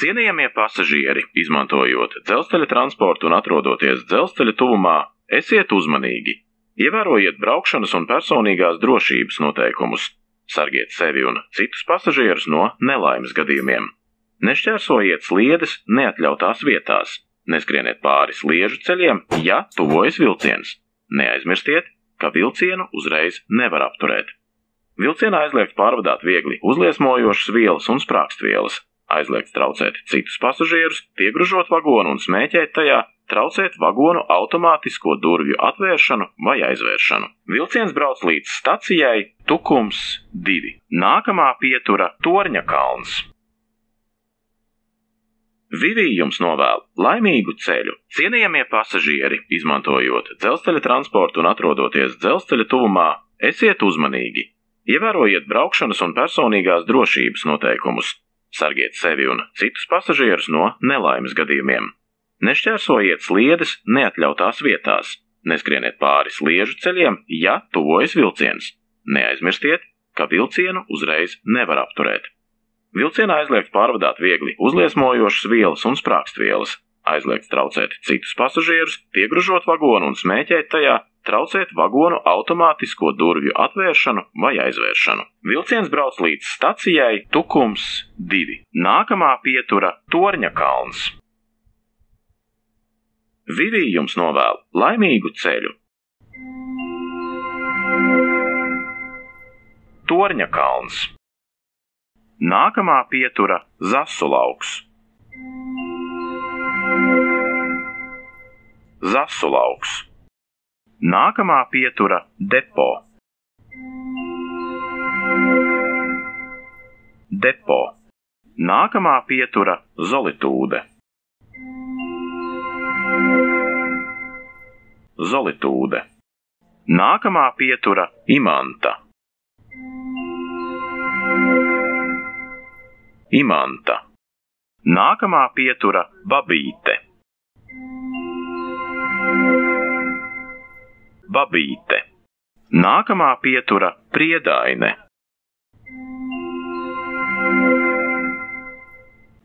Cienījamie pasažieri, izmantojot dzelzceļa transportu un atrodoties dzelzceļa tuvumā, esiet uzmanīgi. Ievērojiet braukšanas un personīgās drošības noteikumus. Sargiet sevi un citus pasažierus no nelaimes gadījumiem. Nešķērsojiet sliedes neatļautās vietās. Neskrieniet pāri sliežu ceļiem, ja tuvojas vilciens. Neaizmirstiet, ka vilcienu uzreiz nevar apturēt. Vilcienā aizliegts pārvadāt viegli uzliesmojošas vielas un sprāgstvielas. Aizliegts traucēt citus pasažierus, piegružot vagonu un smēķēt tajā, traucēt vagonu automātisko durvju atvēršanu vai aizvēršanu. Vilciens brauc līdz stacijai Tukums 2. Nākamā pietura Torņakalns. Vivī jums novēl laimīgu ceļu. Cienījamie pasažieri, izmantojot dzelzceļa transportu un atrodoties dzelzceļa tuvumā, esiet uzmanīgi. Ievērojiet braukšanas un personīgās drošības noteikumus. Sargiet sevi un citus pasažierus no nelaimes gadījumiem. Nešķērsojiet sliedes neatļautās vietās. Neskrieniet pāri sliežu ceļiem, ja tuvojas vilciens. Neaizmirstiet, ka vilcienu uzreiz nevar apturēt. Vilcienā aizliegts pārvadāt viegli uzliesmojošas vielas un sprāgstvielas. Aizliegts traucēt citus pasažierus, piegružot vagonu un smēķēt tajā, traucēt vagonu automātisko durvju atvēršanu vai aizvēršanu. Vilciens brauc līdz stacijai Tukums 2. Nākamā pietura Torņakalns. Vivī jums novēl laimīgu ceļu. Torņakalns. Nākamā pietura Zasulauks. Zasulauks. Nākamā pietura Depo. Depo. Nākamā pietura Zolitūde. Zolitūde. Nākamā pietura Imanta. Imanta. Nākamā pietura Babīte. Babīte. Nākamā pietura Priedaine.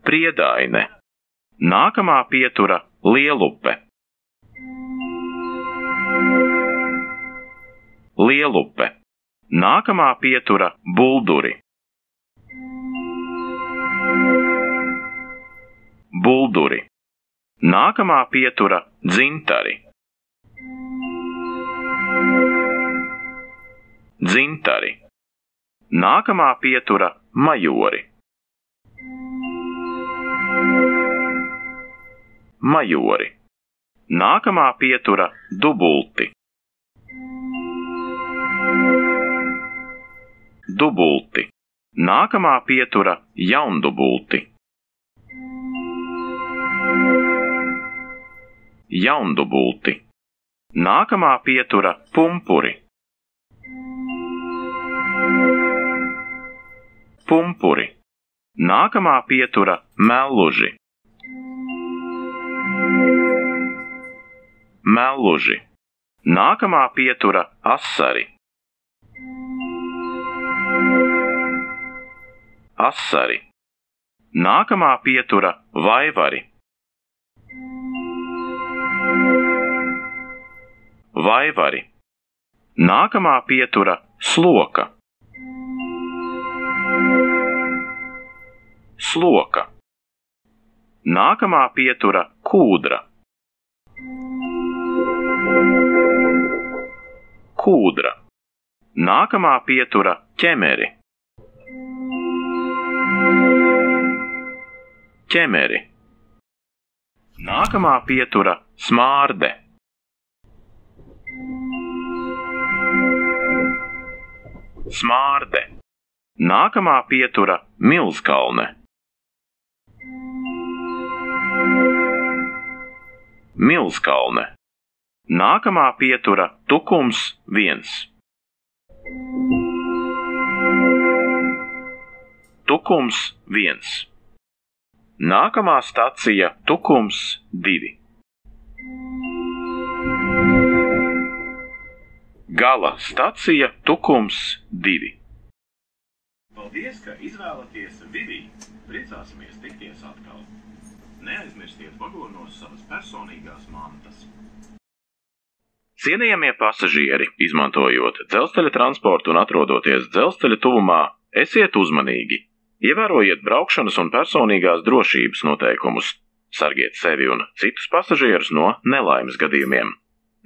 Priedaine. Nākamā pietura Lielupe. Lielupe. Nākamā pietura Bulduri. Bulduri. Nākamā pietura Dzintari. Dzintari. Nākamā pietura Majori. Majori. Nākamā pietura Dubulti. Dubulti. Nākamā pietura Jaundubulti. Jaundubulti. Nākamā pietura Pumpuri. Pumpuri. Nākamā pietura Melluži. Melluži. Nākamā pietura Asari. Asari. Nākamā pietura Vaivari. Vaivari. Nākamā pietura Sloka. Sloka. Nākamā pietura Kūdra. Kūdra. Nākamā pietura Ķemeri. Ķemeri. Nākamā pietura Smārde. Smārde. Nākamā pietura Milskalne. Milskalne. Nākamā pietura Tukums 1. Tukums 1. Nākamā stacija Tukums 2. Gala stacija Tukums 2. Paldies, ka izvēlaties Vivī! Priecāsimies tikties atkal! Neaizmirstiet vagonos savas personīgās mantas. Cienījamie pasažieri, izmantojot dzelzceļa transportu un atrodoties dzelzceļa tuvumā, esiet uzmanīgi. Ievērojiet braukšanas un personīgās drošības noteikumus. Sargiet sevi un citus pasažierus no nelaimes gadījumiem.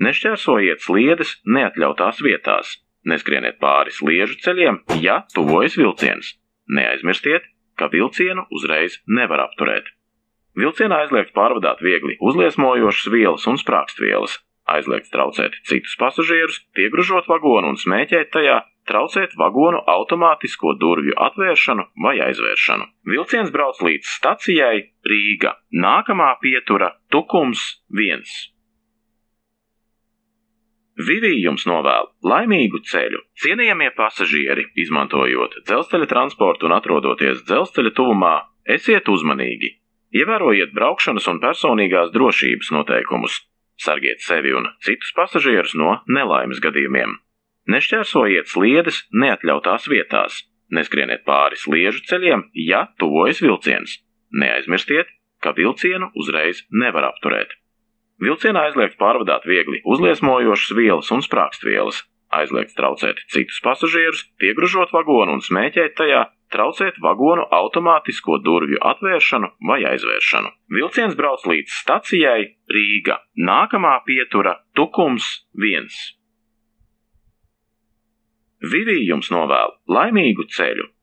Nešķērsojiet sliedes neatļautās vietās. Neskrieniet pāri sliežu ceļiem, ja tuvojas vilciens. Neaizmirstiet, ka vilcienu uzreiz nevar apturēt. Vilcienā aizliegts pārvadāt viegli uzliesmojošas vielas un sprākstvielas. Aizliegts traucēt citus pasažierus, piegružot vagonu un smēķēt tajā, traucēt vagonu automātisko durvju atvēršanu vai aizvēršanu. Vilciens brauc līdz stacijai Rīga. Nākamā pietura Tukums 1. Vivi jums novēl laimīgu ceļu! Cienījamie pasažieri, izmantojot dzelzceļa transportu un atrodoties dzelzceļa tuvumā, esiet uzmanīgi. Ievērojiet braukšanas un personīgās drošības noteikumus. Sargiet sevi un citus pasažierus no nelaimes gadījumiem. Nešķērsojiet sliedes neatļautās vietās. Neskrieniet pāri sliežu ceļiem, ja tuvojas vilciens. Neaizmirstiet, ka vilcienu uzreiz nevar apturēt. Vilcienā aizliegts pārvadāt viegli uzliesmojošas vielas un sprākstvielas. Aizliegts traucēt citus pasažierus, piegružot vagonu un smēķēt tajā, traucēt vagonu automātisko durvju atvēršanu vai aizvēršanu. Vilciens brauc līdz stacijai Rīga. Nākamā pietura Tukums 1. Vivi jums novēl laimīgu ceļu!